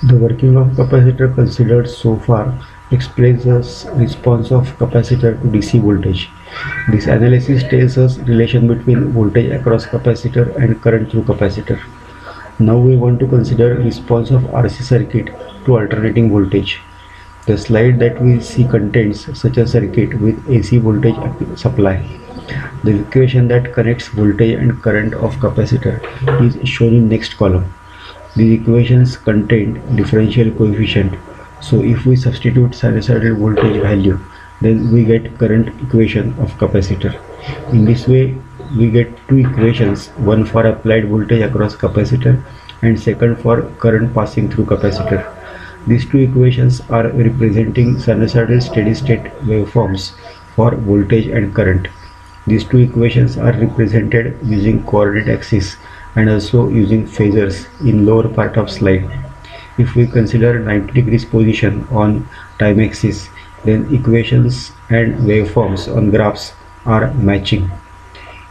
The working of capacitor considered so far explains the response of capacitor to DC voltage. This analysis tells us relation between voltage across capacitor and current through capacitor. Now we want to consider response of RC circuit to alternating voltage. The slide that we see contains such a circuit with AC voltage supply. The equation that connects voltage and current of capacitor is shown in next column. These equations contain differential coefficient. So if we substitute sinusoidal voltage value, then we get current equation of capacitor. In this way, we get two equations, one for applied voltage across capacitor and second for current passing through capacitor. These two equations are representing sinusoidal steady state waveforms for voltage and current. These two equations are represented using coordinate axis and also using phasors in lower part of slide. If we consider 90 degrees position on time axis, then equations and waveforms on graphs are matching.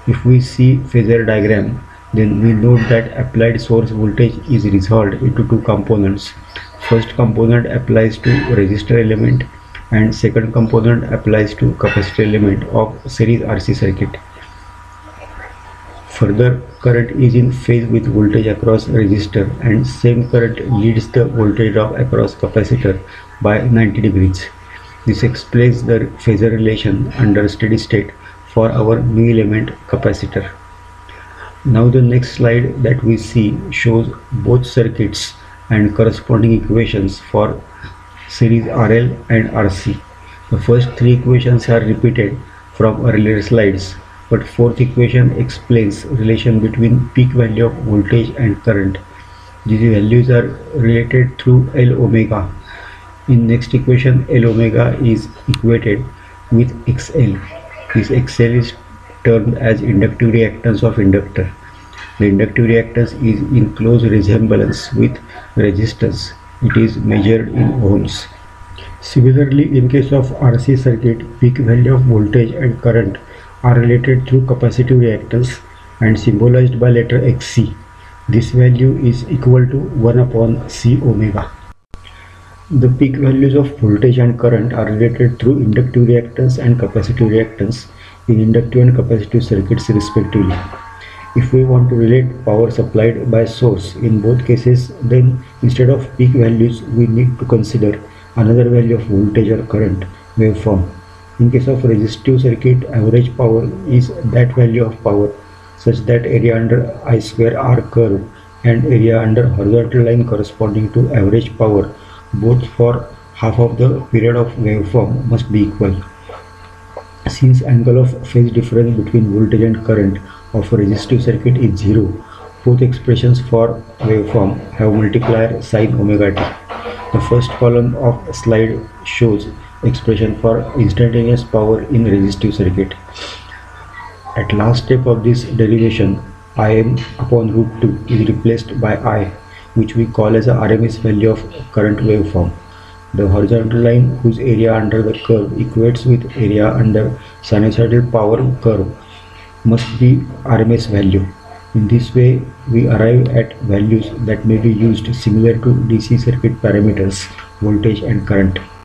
If we see phasor diagram, then we note that applied source voltage is resolved into two components. First component applies to resistor element and second component applies to capacitor element of series RC circuit. Further, current is in phase with voltage across resistor and same current leads the voltage drop across capacitor by 90 degrees. This explains the phasor relation under steady state for our new element capacitor. Now the next slide that we see shows both circuits and corresponding equations for series RL and RC. The first three equations are repeated from earlier slides, but fourth equation explains relation between peak value of voltage and current. These values are related through L omega. In next equation, L omega is equated with XL. This XL is termed as inductive reactance of inductor. The inductive reactance is in close resemblance with resistance. It is measured in ohms. Similarly, in case of RC circuit, peak value of voltage and current are related through capacitive reactance and symbolized by letter Xc. This value is equal to 1 upon C omega. The peak values of voltage and current are related through inductive reactance and capacitive reactance in inductive and capacitive circuits respectively. If we want to relate power supplied by source in both cases, then instead of peak values we need to consider another value of voltage or current waveform. In case of resistive circuit, average power is that value of power such that area under I square R curve and area under horizontal line corresponding to average power both for half of the period of waveform must be equal. Since angle of phase difference between voltage and current of a resistive circuit is 0, both expressions for waveform have multiplier sin omega t. The first column of slide shows expression for instantaneous power in resistive circuit. At last step of this derivation, Im upon root 2 is replaced by I, which we call as a RMS value of current waveform. The horizontal line whose area under the curve equates with area under sinusoidal power curve must be RMS value. In this way, we arrive at values that may be used similar to DC circuit parameters, voltage and current.